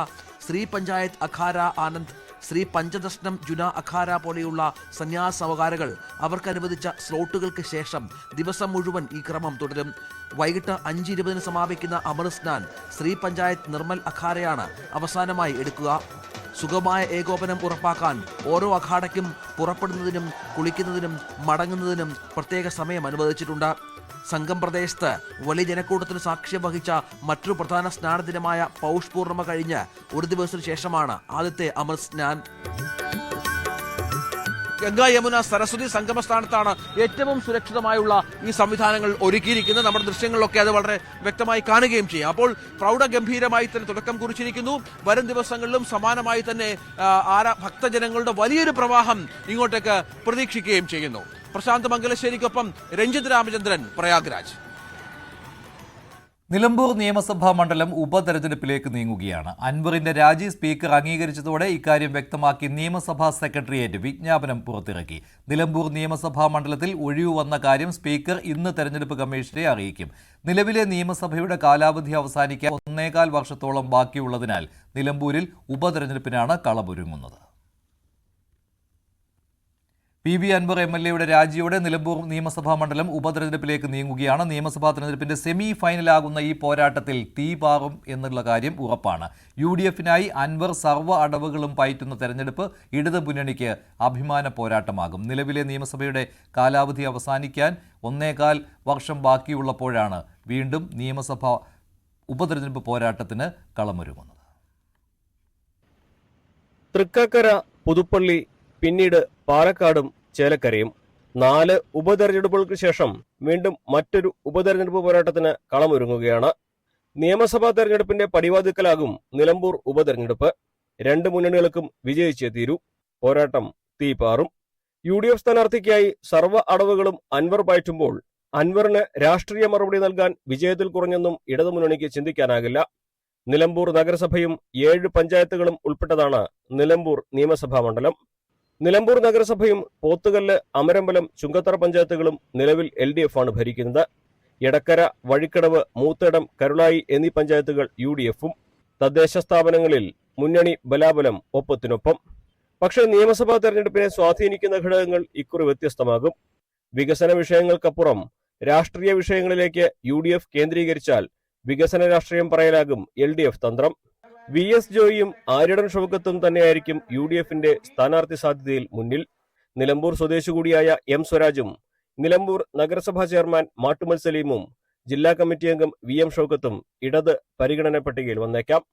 ശ്രീ പഞ്ചായത്ത് അഖാര ആനന്ദ്, ശ്രീ പഞ്ചദർശനം ജുന അഖാര പോലെയുള്ള സന്യാസ അവതാരകൾ അവർക്ക് അനുവദിച്ച സ്ലോട്ടുകൾക്ക് ശേഷം ദിവസം മുഴുവൻ ഈ ക്രമം തുടരും. വൈകിട്ട് 5:20 സമാപിക്കുന്ന അമൃതസ്നാൻ ശ്രീ പഞ്ചായത്ത് നിർമ്മൽ അഖാരയാണ് അവസാനമായി എടുക്കുക. സുഗമമായ ഏകോപനം ഉറപ്പാക്കാൻ ഓരോ അഖാഡയ്ക്കും പുറപ്പെടുന്നതിനും കുളിക്കുന്നതിനും മടങ്ങുന്നതിനും പ്രത്യേക സമയം അനുവദിച്ചിട്ടുണ്ട്. സംഘം പ്രദേശത്ത് വലിയ ജനക്കൂട്ടത്തിന് സാക്ഷ്യം വഹിച്ച മറ്റൊരു പ്രധാന സ്നാന ദിനമായ പൗഷ് പൂർണിമ കഴിഞ്ഞ് 1 ദിവസത്തിനു ശേഷമാണ് ആദ്യത്തെ അമൃത് സ്നാൻ. ഗംഗാ, യമുന, സരസ്വതി സംഗമസ്ഥാനത്താണ് ഏറ്റവും സുരക്ഷിതമായുള്ള ഈ സംവിധാനങ്ങൾ ഒരുക്കിയിരിക്കുന്നത്. നമ്മുടെ ദൃശ്യങ്ങളിലൊക്കെ അത് വളരെ വ്യക്തമായി കാണുകയും ചെയ്യും. അപ്പോൾ പ്രൗഢഗംഭീരമായി തന്നെ തുടക്കം കുറിച്ചിരിക്കുന്നു. വരും ദിവസങ്ങളിലും സമാനമായി തന്നെ ഭക്തജനങ്ങളുടെ വലിയൊരു പ്രവാഹം ഇങ്ങോട്ടേക്ക് പ്രതീക്ഷിക്കുകയും ചെയ്യുന്നു. പ്രശാന്ത് മംഗലശ്ശേരിക്കൊപ്പം രഞ്ജിത് രാമചന്ദ്രൻ, പ്രയാഗ്രാജ്. നിലമ്പൂർ നിയമസഭാ മണ്ഡലം ഉപതെരഞ്ഞെടുപ്പിലേക്ക് നീങ്ങുകയാണ്. അൻവറിന്റെ രാജി സ്പീക്കർ അംഗീകരിച്ചതോടെ ഇക്കാര്യം വ്യക്തമാക്കി നിയമസഭാ സെക്രട്ടേറിയറ്റ് വിജ്ഞാപനം പുറത്തിറക്കി. നിലമ്പൂർ നിയമസഭാ മണ്ഡലത്തിൽ ഒഴിവ് വന്ന കാര്യം സ്പീക്കർ ഇന്ന് തെരഞ്ഞെടുപ്പ് കമ്മീഷനെ അറിയിക്കും. നിലവിലെ നിയമസഭയുടെ കാലാവധി അവസാനിക്കാൻ 1.25 വർഷത്തോളം ബാക്കിയുള്ളതിനാൽ നിലമ്പൂരിൽ ഉപതെരഞ്ഞെടുപ്പിനാണ് കളമൊരുങ്ങുന്നത്. PV അൻവർ MLAയുടെ രാജിയോടെ നിലമ്പൂർ നിയമസഭാ മണ്ഡലം ഉപതെരഞ്ഞെടുപ്പിലേക്ക് നീങ്ങുകയാണ്. നിയമസഭാ തെരഞ്ഞെടുപ്പിന്റെ സെമി ഫൈനലാകുന്ന ഈ പോരാട്ടത്തിൽ തീ പാറും എന്നുള്ള കാര്യം ഉറപ്പാണ്. UDFനായി അൻവർ സർവ്വ അടവുകളും പയറ്റുന്ന തെരഞ്ഞെടുപ്പ് ഇടത് മുന്നണിക്ക് അഭിമാന പോരാട്ടമാകും. നിലവിലെ നിയമസഭയുടെ കാലാവധി അവസാനിക്കാൻ 1.25 വർഷം ബാക്കിയുള്ളപ്പോഴാണ് വീണ്ടും നിയമസഭാ ഉപതെരഞ്ഞെടുപ്പ് പോരാട്ടത്തിന് കളമൊരുങ്ങുന്നത്. തൃക്കാക്കര, പുതുപ്പള്ളി, പിന്നീട് പാലക്കാടും ചേലക്കരയും 4 ഉപതെരഞ്ഞെടുപ്പുകൾക്ക് ശേഷം വീണ്ടും മറ്റൊരു ഉപതെരഞ്ഞെടുപ്പ് പോരാട്ടത്തിന് കളമൊരുങ്ങുകയാണ്. നിയമസഭാ തെരഞ്ഞെടുപ്പിന്റെ പടിവാതിക്കലാകും നിലമ്പൂർ ഉപതെരഞ്ഞെടുപ്പ്. 2 മുന്നണികൾക്കും വിജയിച്ചേ തീരൂ. പോരാട്ടം തീപാറും. UDF സ്ഥാനാർത്ഥിക്കായി സർവ്വ അടവുകളും അൻവർ പയറ്റുമ്പോൾ അൻവറിന് രാഷ്ട്രീയ മറുപടി നൽകാൻ വിജയത്തിൽ കുറഞ്ഞെന്നും ഇടതുമുന്നണിക്ക് ചിന്തിക്കാനാകില്ല. നിലമ്പൂർ നഗരസഭയും 7 പഞ്ചായത്തുകളും ഉൾപ്പെട്ടതാണ് നിലമ്പൂർ നിയമസഭാ മണ്ഡലം. നിലമ്പൂർ നഗരസഭയും പോത്തുകല്ല്, അമരമ്പലം, ചുങ്കത്തറ പഞ്ചായത്തുകളും നിലവിൽ LDF ആണ് ഭരിക്കുന്നത്. എടക്കര, വഴിക്കടവ്, മൂത്തേടം, കരുളായി എന്നീ പഞ്ചായത്തുകൾ UDFും. തദ്ദേശ സ്ഥാപനങ്ങളിൽ മുന്നണി ബലാബലം ഒപ്പത്തിനൊപ്പം. പക്ഷേ നിയമസഭാ തെരഞ്ഞെടുപ്പിനെ സ്വാധീനിക്കുന്ന ഘടകങ്ങൾ ഇക്കുറി വ്യത്യസ്തമാകും. വികസന വിഷയങ്ങൾക്കപ്പുറം രാഷ്ട്രീയ വിഷയങ്ങളിലേക്ക് UDF കേന്ദ്രീകരിച്ചാൽ വികസന രാഷ്ട്രീയം പറയലാകും LDF തന്ത്രം. VS ജോയിയും ആര്യടൻ ഷൗക്കത്തും തന്നെയായിരിക്കും UDFന്റെ സ്ഥാനാർത്ഥി സാധ്യതയിൽ മുന്നിൽ. നിലമ്പൂർ സ്വദേശി കൂടിയായ M സ്വരാജും നിലമ്പൂർ നഗരസഭാ ചെയർമാൻ മാട്ടുമൽ സലീമും ജില്ലാ കമ്മിറ്റി അംഗം VM ഷൗക്കത്തും ഇടത് പരിഗണന പട്ടികയിൽ വന്നേക്കാം.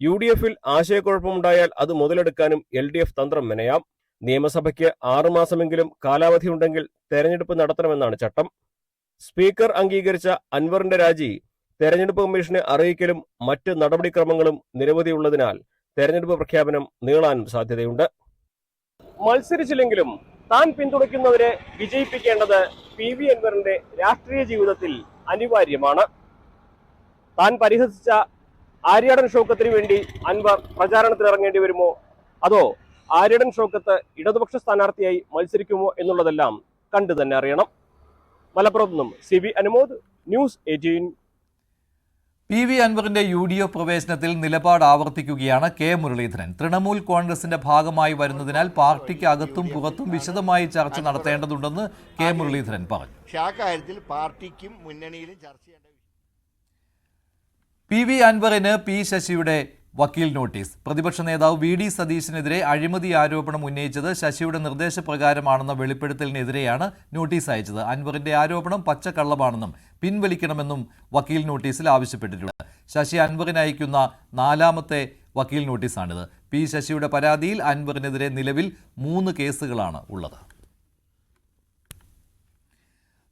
UDFിൽ ആശയക്കുഴപ്പമുണ്ടായാൽ അത് മുതലെടുക്കാനും LDF തന്ത്രം മെനയാം. നിയമസഭയ്ക്ക് 6 മാസമെങ്കിലും കാലാവധിയുണ്ടെങ്കിൽ തെരഞ്ഞെടുപ്പ് നടത്തണമെന്നാണ് ചട്ടം. സ്പീക്കർ അംഗീകരിച്ച അൻവറിന്റെ രാജി തെരഞ്ഞെടുപ്പ് കമ്മീഷനെ അറിയിക്കലും മറ്റ് നടപടിക്രമങ്ങളും നിരവധിയുള്ളതിനാൽ തെരഞ്ഞെടുപ്പ് പ്രഖ്യാപനം നീളാനും സാധ്യതയുണ്ട്. മത്സരിച്ചില്ലെങ്കിലും താൻ പിന്തുണയ്ക്കുന്നവരെ വിജയിപ്പിക്കേണ്ടത് PV അൻവറിന്റെ രാഷ്ട്രീയ ജീവിതത്തിൽ അനിവാര്യമാണ്. താൻ പരിഹസിച്ച ആര്യാടൻ ഷൗക്കത്തിന് വേണ്ടി അൻവർ പ്രചാരണത്തിനിറങ്ങേണ്ടി വരുമോ, അതോ ആര്യാടൻ ഷൗക്കത്ത് ഇടതുപക്ഷ സ്ഥാനാർത്ഥിയായി മത്സരിക്കുമോ എന്നുള്ളതെല്ലാം കണ്ടു തന്നെ അറിയണം. മലപ്പുറത്ത് നിന്നും CB അനുമോദ്, ന്യൂസ് 18. PV അൻവറിന്റെ UDF പ്രവേശനത്തിൽ നിലപാട് ആവർത്തിക്കുകയാണ് K മുരളീധരൻ. തൃണമൂൽ കോൺഗ്രസിന്റെ ഭാഗമായി വരുന്നതിനാൽ പാർട്ടിക്ക് അകത്തും പുറത്തും വിശദമായി ചർച്ച നടത്തേണ്ടതുണ്ടെന്ന് K മുരളീധരൻ പറഞ്ഞു. ആ കാര്യത്തിൽ പാർട്ടിക്കും മുന്നണിയിലും ചർച്ച ചെയ്യേണ്ട PV അൻവറിന് P ശശിയുടെ വക്കീൽ നോട്ടീസ്. പ്രതിപക്ഷ നേതാവ് VD സതീശനെതിരെ അഴിമതി ആരോപണം ഉന്നയിച്ചത് ശശിയുടെ നിർദ്ദേശപ്രകാരമാണെന്ന വെളിപ്പെടുത്തലിനെതിരെയാണ് നോട്ടീസ് അയച്ചത്. അൻവറിന്റെ ആരോപണം പച്ചക്കള്ളമാണെന്നും പിൻവലിക്കണമെന്നും വക്കീൽ നോട്ടീസിൽ ആവശ്യപ്പെട്ടിട്ടുണ്ട്. ശശി അൻവറിന് അയക്കുന്ന 4ാമത്തെ വക്കീൽ നോട്ടീസാണിത്. P ശശിയുടെ പരാതിയിൽ അൻവറിനെതിരെ നിലവിൽ 3 കേസുകളാണ് ഉള്ളത്.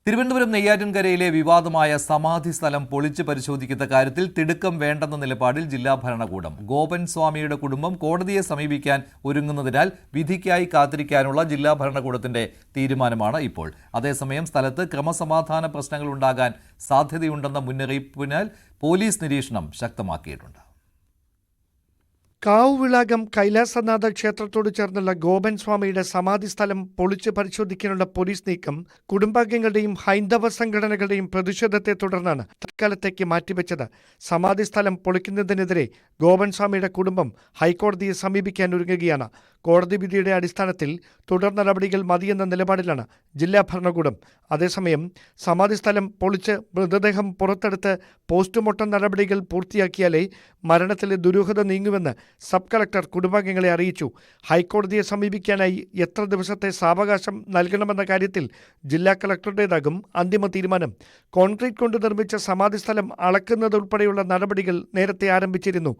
തിരുവനന്തപുരം നെയ്യാറ്റിൻകരയിലെ വിവാദമായ സമാധി സ്ഥലം പൊളിച്ച് പരിശോധിക്കുന്ന കാര്യത്തിൽ തിടുക്കം വേണ്ടെന്ന നിലപാടിൽ ജില്ലാ ഭരണകൂടം. ഗോപൻ സ്വാമിയുടെ കുടുംബം കോടതിയെ സമീപിക്കാൻ ഒരുങ്ങുന്നതിനാൽ വിധിക്കായി കാത്തിരിക്കാനുള്ള ജില്ലാ ഭരണകൂടത്തിന്റെ തീരുമാനമാണ് ഇപ്പോൾ. അതേസമയം സ്ഥലത്ത് ക്രമസമാധാന പ്രശ്നങ്ങൾ ഉണ്ടാകാൻ സാധ്യതയുണ്ടെന്ന മുന്നറിയിപ്പിനാൽ പോലീസ് നിരീക്ഷണം ശക്തമാക്കിയിട്ടുണ്ട്. കാവുവിളാകം കൈലാസനാഥ ക്ഷേത്രത്തോട് ചേർന്നുള്ള ഗോപൻ സ്വാമിയുടെ സമാധി സ്ഥലം പൊളിച്ച് പരിശോധിക്കാനുള്ള പോലീസ് നീക്കം കുടുംബാംഗങ്ങളുടെയും ഹൈന്ദവ സംഘടനകളുടെയും പ്രതിഷേധത്തെ തുടർന്നാണ് തൽക്കാലത്തേക്ക് മാറ്റിവെച്ചത്. സമാധി സ്ഥലം പൊളിക്കുന്നതിനെതിരെ ഗോപൻ സ്വാമിയുടെ കുടുംബം ഹൈക്കോടതിയെ സമീപിക്കാൻ ഒരുങ്ങുകയാണ്. കോടതി വിധിയുടെ അടിസ്ഥാനത്തിൽ തുടർ നടപടികൾ മതിയെന്ന നിലപാടിലാണ് ജില്ലാ ഭരണകൂടം. അതേസമയം സമാധി സ്ഥലം പൊളിച്ച് മൃതദേഹം പുറത്തെടുത്ത് പോസ്റ്റ്മോർട്ടം നടപടികൾ പൂർത്തിയാക്കിയാലേ മരണത്തിലെ ദുരൂഹത നീങ്ങുമെന്ന് സബ് കളക്ടർ കുടുംബാംഗങ്ങളെ അറിയിച്ചു. ഹൈക്കോടതിയെ സമീപിക്കാനായി എത്ര ദിവസത്തെ സാവകാശം നൽകണമെന്ന കാര്യത്തിൽ ജില്ലാ കളക്ടറുടേതാകും അന്തിമ തീരുമാനം. കോൺക്രീറ്റ് കൊണ്ട് നിർമ്മിച്ച സമാധി സ്ഥലം അളക്കുന്നതുൾപ്പെടെയുള്ള നടപടികൾ നേരത്തെ ആരംഭിച്ചിരുന്നു.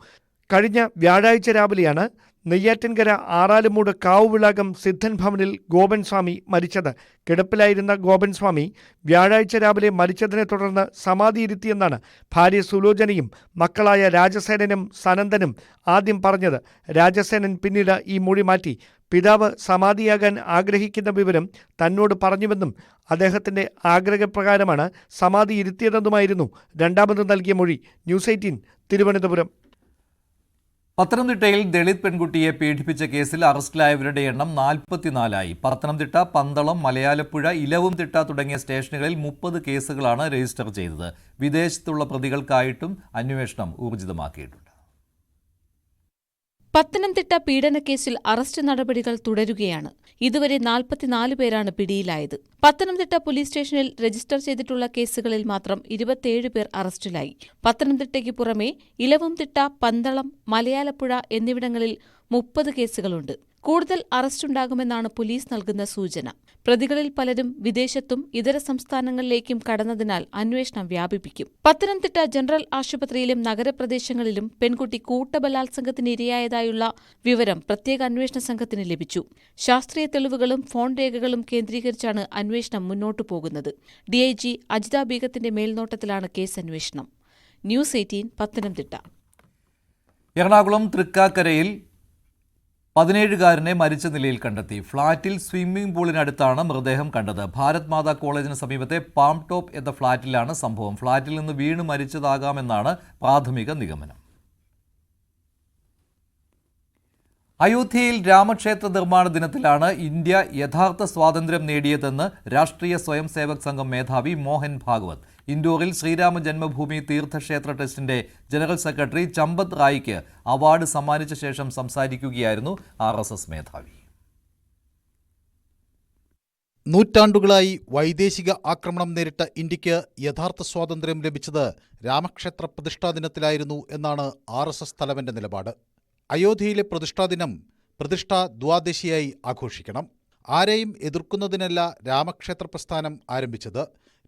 കഴിഞ്ഞ വ്യാഴാഴ്ച രാവിലെയാണ് നെയ്യാറ്റിൻകര ആറാലുമൂട് കാവുവിളാകം സിദ്ധൻ ഭവനിൽ ഗോപൻ സ്വാമി മരിച്ചത്. കിടപ്പിലായിരുന്ന ഗോപൻ സ്വാമി വ്യാഴാഴ്ച രാവിലെ മരിച്ചതിനെ തുടർന്ന് സമാധിയിരുത്തിയെന്നാണ് ഭാര്യ സുലോചനയും മക്കളായ രാജസേനനും സനന്ദനും ആദ്യം പറഞ്ഞത്. രാജസേനൻ പിന്നീട് ഈ മൊഴി മാറ്റി. പിതാവ് സമാധിയാകാൻ ആഗ്രഹിക്കുന്ന വിവരം തന്നോട് പറഞ്ഞുവെന്നും അദ്ദേഹത്തിന്റെ ആഗ്രഹപ്രകാരമാണ് സമാധി ഇരുത്തിയതെന്നുമായിരുന്നു രണ്ടാമത് നൽകിയ മൊഴി. ന്യൂസ് 18 തിരുവനന്തപുരം. പത്തനംതിട്ടയിൽ ദളിത് പെൺകുട്ടിയെ പീഡിപ്പിച്ച കേസിൽ അറസ്റ്റിലായവരുടെ എണ്ണം 44ആയി. പത്തനംതിട്ട, പന്തളം, മലയാലപ്പുഴ, ഇലവുംതിട്ട തുടങ്ങിയ സ്റ്റേഷനുകളിൽ 30 കേസുകളാണ് രജിസ്റ്റർ ചെയ്തത്. വിദേശത്തുള്ള പ്രതികൾക്കായിട്ടും അന്വേഷണം ഊർജിതമാക്കിയിട്ടുണ്ട്. പത്തനംതിട്ട പീഡനക്കേസിൽ അറസ്റ്റ് നടപടികൾ തുടരുകയാണ്. ഇതുവരെ 44 പേരാണ് പിടിയിലായത്. പത്തനംതിട്ട പോലീസ് സ്റ്റേഷനിൽ രജിസ്റ്റർ ചെയ്തിട്ടുള്ള കേസുകളിൽ മാത്രം 27 പേർ അറസ്റ്റിലായി. പത്തനംതിട്ടയ്ക്ക് പുറമെ ഇലവുംതിട്ട, പന്തളം, മലയാലപ്പുഴ എന്നിവിടങ്ങളിൽ 30 കേസുകളുണ്ട്. കൂടുതൽ അറസ്റ്റുണ്ടാകുമെന്നാണ് പോലീസ് നൽകുന്ന സൂചന. പ്രതികളിൽ പലരും വിദേശത്തും ഇതര സംസ്ഥാനങ്ങളിലേക്കും കടന്നതിനാൽ അന്വേഷണം വ്യാപിപ്പിക്കും. പത്തനംതിട്ട ജനറൽ ആശുപത്രിയിലും നഗരപ്രദേശങ്ങളിലും പെൺകുട്ടി കൂട്ടബലാത്സംഗത്തിന് ഇരയായതായുള്ള വിവരം പ്രത്യേക അന്വേഷണ സംഘത്തിന് ലഭിച്ചു. ശാസ്ത്രീയ തെളിവുകളും ഫോൺ രേഖകളും കേന്ദ്രീകരിച്ചാണ് അന്വേഷണം മുന്നോട്ടു പോകുന്നത്. DIG അജിത ബീഗത്തിന്റെ മേൽനോട്ടത്തിലാണ് കേസ് അന്വേഷണം. ന്യൂസ് 18 പത്തനംതിട്ട. എറണാകുളം തൃക്കാക്കരയിൽ 17-കാരനെ മരിച്ച നിലയിൽ കണ്ടെത്തി. ഫ്ളാറ്റിൽ സ്വിമ്മിംഗ് പൂളിനടുത്താണ് മൃതദേഹം കണ്ടത്. ഭാരത് മാതാ കോളേജിന് സമീപത്തെ പാം ടോപ്പ് എന്ന ഫ്ളാറ്റിലാണ് സംഭവം. ഫ്ളാറ്റിൽ നിന്ന് വീണ് മരിച്ചതാകാമെന്നാണ് പ്രാഥമിക നിഗമനം. അയോധ്യയിൽ രാമക്ഷേത്ര നിർമ്മാണ ദിനത്തിലാണ് ഇന്ത്യ യഥാർത്ഥ സ്വാതന്ത്ര്യം നേടിയതെന്ന് രാഷ്ട്രീയ സ്വയം സേവക് സംഘം മേധാവി മോഹൻ ഭാഗവത്. ഇൻഡോറിൽ ശ്രീരാമ ജന്മഭൂമി തീർത്ഥക്ഷേത്ര ട്രസ്റ്റിന്റെ ജനറൽ സെക്രട്ടറി ചമ്പത് റായിക്ക് അവാർഡ് സമ്മാനിച്ച ശേഷം സംസാരിക്കുകയായിരുന്നു RSS മേധാവി. നൂറ്റാണ്ടുകളായി വൈദേശിക ആക്രമണം നേരിട്ട ഇന്ത്യക്ക് യഥാർത്ഥ സ്വാതന്ത്ര്യം ലഭിച്ചത് രാമക്ഷേത്ര പ്രതിഷ്ഠാദിനത്തിലായിരുന്നു എന്നാണ് RSS തലവന്റെ നിലപാട്. അയോധ്യയിലെ പ്രതിഷ്ഠാദിനം പ്രതിഷ്ഠാ ദ്വാദശിയായി ആഘോഷിക്കണം. ആരെയും എതിർക്കുന്നതിനല്ല രാമക്ഷേത്ര പ്രസ്ഥാനം ആരംഭിച്ചത്.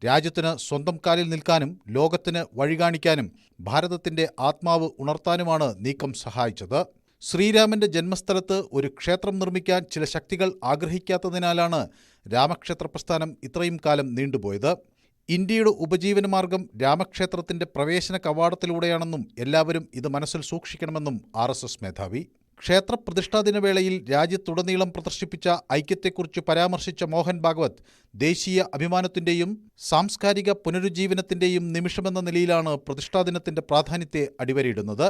രാജ്യത്തിന് സ്വന്തം കാലിൽ നിൽക്കാനും ലോകത്തിന് വഴികാണിക്കാനും ഭാരതത്തിന്റെ ആത്മാവ് ഉണർത്താനുമാണ് നീക്കം സഹായിച്ചത്. ശ്രീരാമന്റെ ജന്മസ്ഥലത്ത് ഒരു ക്ഷേത്രം നിർമ്മിക്കാൻ ചില ശക്തികൾ ആഗ്രഹിക്കാത്തതിനാലാണ് രാമക്ഷേത്ര പ്രസ്ഥാനം ഇത്രയും കാലം നീണ്ടുപോയത്. ഇന്ത്യയുടെ ഉപജീവനമാർഗം രാമക്ഷേത്രത്തിന്റെ പ്രവേശന കവാടത്തിലൂടെയാണെന്നും എല്ലാവരും ഇത് മനസ്സിൽ സൂക്ഷിക്കണമെന്നും RSS മേധാവി. ക്ഷേത്ര പ്രതിഷ്ഠാദിന വേളയിൽ രാജ്യത്തുടനീളം പ്രദർശിപ്പിച്ച ഐക്യത്തെക്കുറിച്ച് പരാമർശിച്ച മോഹൻ ഭാഗവത് ദേശീയ അഭിമാനത്തിന്റെയും സാംസ്കാരിക പുനരുജ്ജീവനത്തിന്റെയും നിമിഷമെന്ന നിലയിലാണ് പ്രതിഷ്ഠാദിനത്തിന്റെ പ്രാധാന്യത്തെ അടിവരയിടുന്നത്.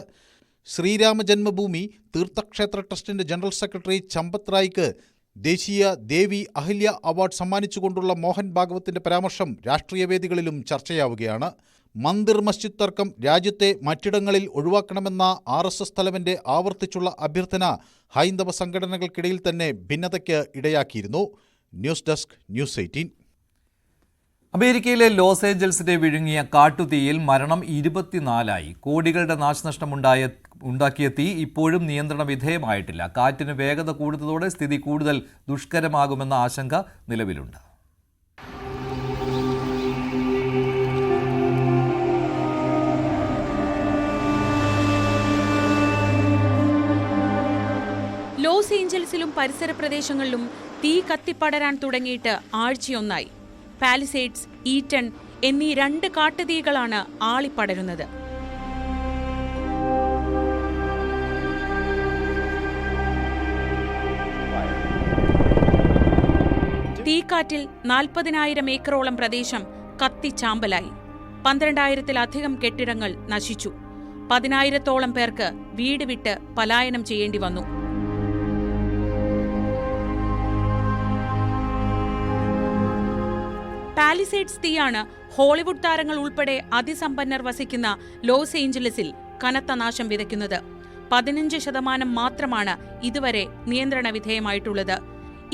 ശ്രീരാമ ജന്മഭൂമി തീർത്ഥക്ഷേത്ര ട്രസ്റ്റിന്റെ ജനറൽ സെക്രട്ടറി ചമ്പത് റായ്ക്ക് ദേശീയ ദേവി അഹല്യ അവാർഡ് സമ്മാനിച്ചുകൊണ്ടുള്ള മോഹൻ ഭാഗവത്തിന്റെ പരാമർശം രാഷ്ട്രീയ വേദികളിലും ചർച്ചയാവുകയാണ്. മന്ദിർ മസ്ജിദ് തർക്കം രാജ്യത്തെ മറ്റിടങ്ങളിൽ ഒഴിവാക്കണമെന്ന RSS തലവന്റെ ആവർത്തിച്ചുള്ള അഭ്യർത്ഥന ഹൈന്ദവ സംഘടനകൾക്കിടയിൽ തന്നെ ഭിന്നതയ്ക്ക് ഇടയാക്കിയിരുന്നു. News desk news 18. അമേരിക്കയിലെ ലോസ് ഏഞ്ചൽസിനെ വിഴുങ്ങിയ കാട്ടുതീയിൽ മരണം 24ആയി. കോടികളുടെ നാശനഷ്ടമുണ്ടാക്കിയ തീ ഇപ്പോഴും നിയന്ത്രണ വിധേയമായിട്ടില്ല. കാറ്റിന് വേഗത കൂടുന്നതോടെ സ്ഥിതി കൂടുതൽ ദുഷ്കരമാകുമെന്ന ആശങ്ക നിലവിലുണ്ട്. ലോസ് ഏഞ്ചൽസിലും പരിസര പ്രദേശങ്ങളിലും തീ കത്തിപ്പടരാൻ തുടങ്ങിയിട്ട് ആഴ്ചയൊന്നായി. പാലിസേഡ്സ്, ഈറ്റൺ എന്നീ 2 കാട്ടുതീകളാണ് ആളിപ്പടരുന്നത്. തീക്കാറ്റിൽ 40,000 ഏക്കറോളം പ്രദേശം കത്തിച്ചാമ്പലായി. 12,000-ത്തിലധികം കെട്ടിടങ്ങൾ നശിച്ചു. 10,000-ത്തോളം പേർക്ക് വീട് വിട്ട് പലായനം ചെയ്യേണ്ടി വന്നു. പാലിസേഡ്സ് തീയാണ് ഹോളിവുഡ് താരങ്ങൾ ഉൾപ്പെടെ അതിസമ്പന്നർ വസിക്കുന്ന ലോസ് ഏഞ്ചലസിൽ കനത്ത നാശം വിതയ്ക്കുന്നത്. 15% മാത്രമാണ് ഇതുവരെ നിയന്ത്രണ വിധേയമായിട്ടുള്ളത്.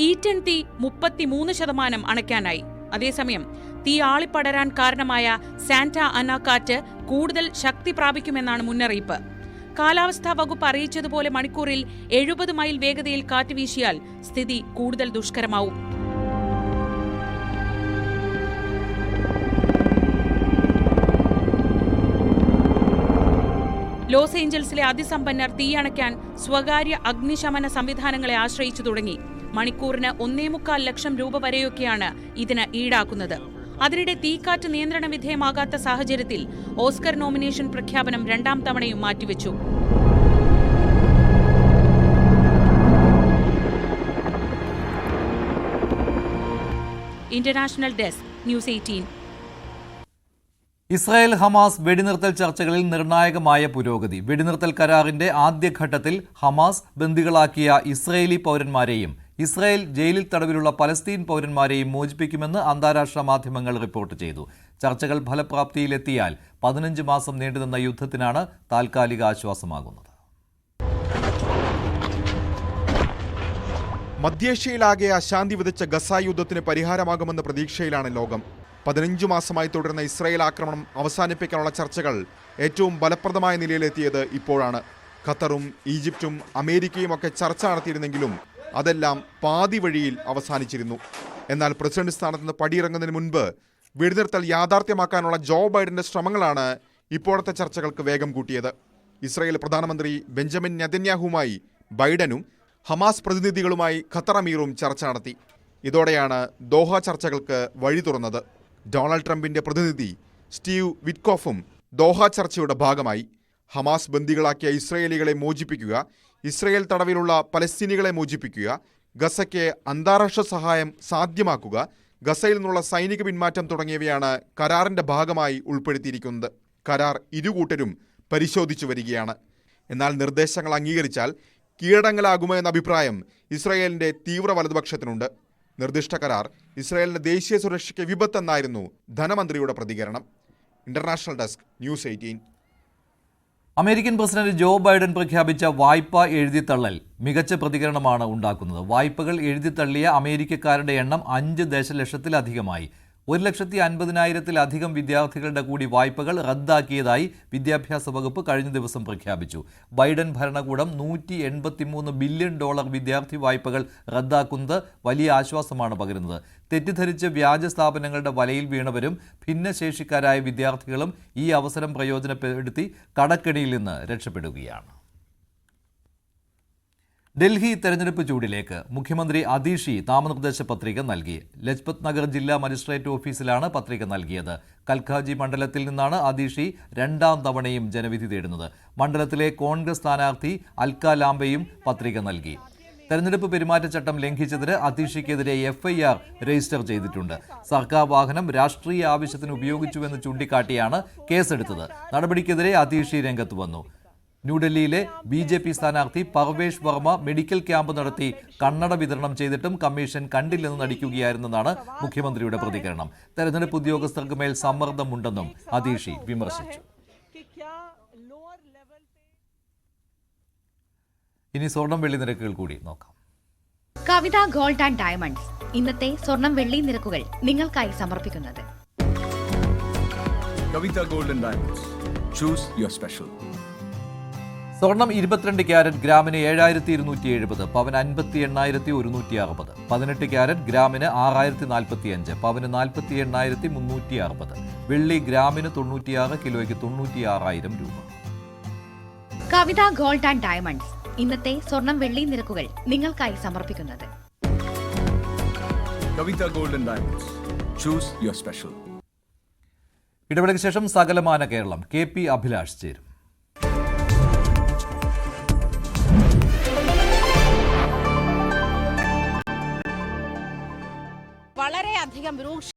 ഈറ്റൺ തീ 33% അണയ്ക്കാനായി. അതേസമയം തീ ആളിപ്പടരാൻ കാരണമായ സാന്റ അന കാറ്റ് കൂടുതൽ ശക്തി പ്രാപിക്കുമെന്നാണ് മുന്നറിയിപ്പ്. കാലാവസ്ഥാ വകുപ്പ് അറിയിച്ചതുപോലെ മണിക്കൂറിൽ 70 മൈൽ വേഗതയിൽ കാറ്റ് വീശിയാൽ സ്ഥിതി കൂടുതൽ ദുഷ്കരമാവും. ലോസ് ഏഞ്ചൽസിലെ അതിസമ്പന്നർ തീയണയ്ക്കാൻ സ്വകാര്യ അഗ്നിശമന സംവിധാനങ്ങളെ ആശ്രയിച്ചു തുടങ്ങി. മണിക്കൂറിന് 1.25 ലക്ഷം രൂപ വരെയൊക്കെയാണ് ഇതിന് ഈടാക്കുന്നത്. അതിനിടെ തീക്കാറ്റ് നിയന്ത്രണ വിധേയമാകാത്ത സാഹചര്യത്തിൽ ഓസ്കർ നോമിനേഷൻ പ്രഖ്യാപനം 2ാം തവണയും മാറ്റിവെച്ചു. International desk news 18. Israel Hamas വെടിനിർത്തൽ ചർച്ചകളിൽ നിർണായകമായ പുരോഗതി. വെടിനിർത്തൽ കരാറിന്റെ ആദ്യഘട്ടത്തിൽ ഹമാസ് ബന്ദികളാക്കിയ ഇസ്രായേലി പൗരന്മാരെയും ഇസ്രായേൽ ജയിലിൽ തടവിലുള്ള പലസ്തീൻ പൗരന്മാരെയും മോചിപ്പിക്കുമെന്ന് അന്താരാഷ്ട്ര മാധ്യമങ്ങൾ റിപ്പോർട്ട് ചെയ്തു. ചർച്ചകൾ ഫലപ്രാപ്തിയിലെത്തിയാൽ 15 മാസം നീണ്ടുനിന്ന യുദ്ധത്തിനാണ് താൽക്കാലിക ആശ്വാസമാകുന്നത്. മധ്യേഷ്യയിലാകെ അശാന്തി വിതച്ച ഗസ യുദ്ധത്തിന് പരിഹാരമാകുമെന്ന പ്രതീക്ഷയിലാണ് ലോകം. 15 മാസമായി തുടരുന്ന ഇസ്രായേൽ ആക്രമണം അവസാനിപ്പിക്കാനുള്ള ചർച്ചകൾ ഏറ്റവും ഫലപ്രദമായ നിലയിലെത്തിയത് ഇപ്പോഴാണ്. ഖത്തറും ഈജിപ്തും അമേരിക്കയും ഒക്കെ ചർച്ച നടത്തിയിരുന്നെങ്കിലും അതെല്ലാം പാതി വഴിയിൽ അവസാനിച്ചിരുന്നു. എന്നാൽ പ്രസിഡന്റ് സ്ഥാനത്ത് നിന്ന് പടിയിറങ്ങുന്നതിന് മുൻപ് വെടിനിർത്തൽ യാഥാർത്ഥ്യമാക്കാനുള്ള ജോ ബൈഡന്റെ ശ്രമങ്ങളാണ് ഇപ്പോഴത്തെ ചർച്ചകൾക്ക് വേഗം കൂട്ടിയത്. ഇസ്രായേൽ പ്രധാനമന്ത്രി ബെഞ്ചമിൻ നെതന്യാഹുവുമായി ബൈഡനും ഹമാസ് പ്രതിനിധികളുമായി ഖത്തർ അമീറും ചർച്ച നടത്തി. ഇതോടെയാണ് ദോഹ ചർച്ചകൾക്ക് വഴി തുറന്നത്. ഡൊണാൾഡ് ട്രംപിന്റെ പ്രതിനിധി സ്റ്റീവ് വിറ്റ്കോഫും ദോഹ ചർച്ചയുടെ ഭാഗമായി. ഹമാസ് ബന്ദികളാക്കിയ ഇസ്രയേലികളെ മോചിപ്പിക്കുക, ഇസ്രയേൽ തടവിലുള്ള പലസ്തീനികളെ മോചിപ്പിക്കുക, ഗസയ്ക്ക് അന്താരാഷ്ട്ര സഹായം സാധ്യമാക്കുക, ഗസയിൽ നിന്നുള്ള സൈനിക പിന്മാറ്റം തുടങ്ങിയവയാണ് കരാറിന്റെ ഭാഗമായി ഉൾപ്പെടുത്തിയിരിക്കുന്നത്. കരാർ ഇരുകൂട്ടരും പരിശോധിച്ചു വരികയാണ്. എന്നാൽ നിർദ്ദേശങ്ങൾ അംഗീകരിച്ചാൽ കീഴടങ്ങലാകുമോ എന്ന അഭിപ്രായം ഇസ്രായേലിന്റെ തീവ്ര വലതുപക്ഷത്തിനുണ്ട്. നിർദ്ദിഷ്ട കരാർ ഇസ്രായേലിന്റെ ദേശീയ സുരക്ഷയ്ക്ക് വിപത്തെന്നായിരുന്നു ധനമന്ത്രിയുടെ പ്രതികരണം. International desk news 18. American president Joe Biden പ്രഖ്യാപിച്ച വായ്പാ എഴുതിത്തള്ളൽ മികച്ച പ്രതികരണമാണ് ഉണ്ടാക്കുന്നത്. വായ്പകൾ എഴുതിത്തള്ളിയ അമേരിക്കക്കാരുടെ എണ്ണം 5 ദശലക്ഷത്തിലധികമായി. 1,50,000-ത്തിലധികം വിദ്യാർത്ഥികളുടെ കൂടി വായ്പകൾ റദ്ദാക്കിയതായി വിദ്യാഭ്യാസ വകുപ്പ് കഴിഞ്ഞ ദിവസം പ്രഖ്യാപിച്ചു. ബൈഡൻ ഭരണകൂടം $183 ബില്യൺ വിദ്യാർത്ഥി വായ്പകൾ റദ്ദാക്കുന്നത് വലിയ ആശ്വാസമാണ് പകരുന്നത്. തെറ്റിദ്ധരിച്ച് വ്യാജ സ്ഥാപനങ്ങളുടെ വലയിൽ വീണവരും ഭിന്നശേഷിക്കാരായ വിദ്യാർത്ഥികളും ഈ അവസരം പ്രയോജനപ്പെടുത്തി കടക്കെണിയിൽ നിന്ന് രക്ഷപ്പെടുകയാണ്. ഡൽഹി തെരഞ്ഞെടുപ്പ് ചൂടിലേക്ക് മുഖ്യമന്ത്രി അതീഷി നാമനിർദ്ദേശ പത്രിക നൽകി. ലജ്പത് നഗർ ജില്ലാ മജിസ്ട്രേറ്റ് ഓഫീസിലാണ് പത്രിക നൽകിയത്. കൽഖാജി മണ്ഡലത്തിൽ നിന്നാണ് അതീഷി രണ്ടാം തവണയും ജനവിധി തേടുന്നത്. മണ്ഡലത്തിലെ കോൺഗ്രസ് സ്ഥാനാർത്ഥി അൽക്ക ലാംബയും പത്രിക നൽകി. തെരഞ്ഞെടുപ്പ് പെരുമാറ്റച്ചട്ടം ലംഘിച്ചതിന് അതീഷിക്കെതിരെ FIR രജിസ്റ്റർ ചെയ്തിട്ടുണ്ട്. സർക്കാർ വാഹനം രാഷ്ട്രീയ ആവശ്യത്തിന് ഉപയോഗിച്ചുവെന്ന് ചൂണ്ടിക്കാട്ടിയാണ് കേസെടുത്തത്. നടപടിക്കെതിരെ അതീഷി രംഗത്ത് വന്നു. ന്യൂഡൽഹിയിലെ BJP സ്ഥാനാർത്ഥി പർവേഷ് വർമ്മ മെഡിക്കൽ ക്യാമ്പ് നടത്തി കണ്ണട വിതരണം ചെയ്തിട്ടും കമ്മീഷൻ കണ്ടില്ലെന്ന് നടിക്കുകയായിരുന്നെന്നാണ് മുഖ്യമന്ത്രിയുടെ പ്രതികരണം. തെരഞ്ഞെടുപ്പ് ഉദ്യോഗസ്ഥർക്ക് മേൽ സമ്മർദ്ദമുണ്ടെന്നും അതീഷി വിമർശിച്ചു. ഇനി സ്വർണം വെള്ളി നിരക്കുകൾ കൂടി നോക്കാം. കവിത ഗോൾഡ് ആൻഡ് ഡയമണ്ട്സ് ഇന്നത്തെ സ്വർണം വെള്ളി നിരക്കുകൾ നിങ്ങൾക്കായി സമർപ്പിക്കുന്നത് Kavitha gold and diamonds. Choose your special. സ്വർണം 22 ക്യാരറ്റ് ഗ്രാമിന് 7270, പവന് 58,160. 18 ക്യാരറ്റ് ഗ്രാമിന് 6045, പവന് 48,360. വെള്ളി ഗ്രാമിന് 96, കിലോയ്ക്ക് 96,000 രൂപ. കവിത ഗോൾഡ് ആൻഡ് ഡയമണ്ട്സ് ഇന്നത്തെ സ്വർണം വെള്ളി നിരക്കുകൾ നിങ്ങൾക്കായി സമർപ്പിക്കുന്നത് Kavitha gold and diamonds. Choose your special. ഇടവേളയ്ക്ക് ശേഷം സകലമാന കേരളം KP അഭിലാഷ് ചേരും. വളരെയധികം രൂക്ഷ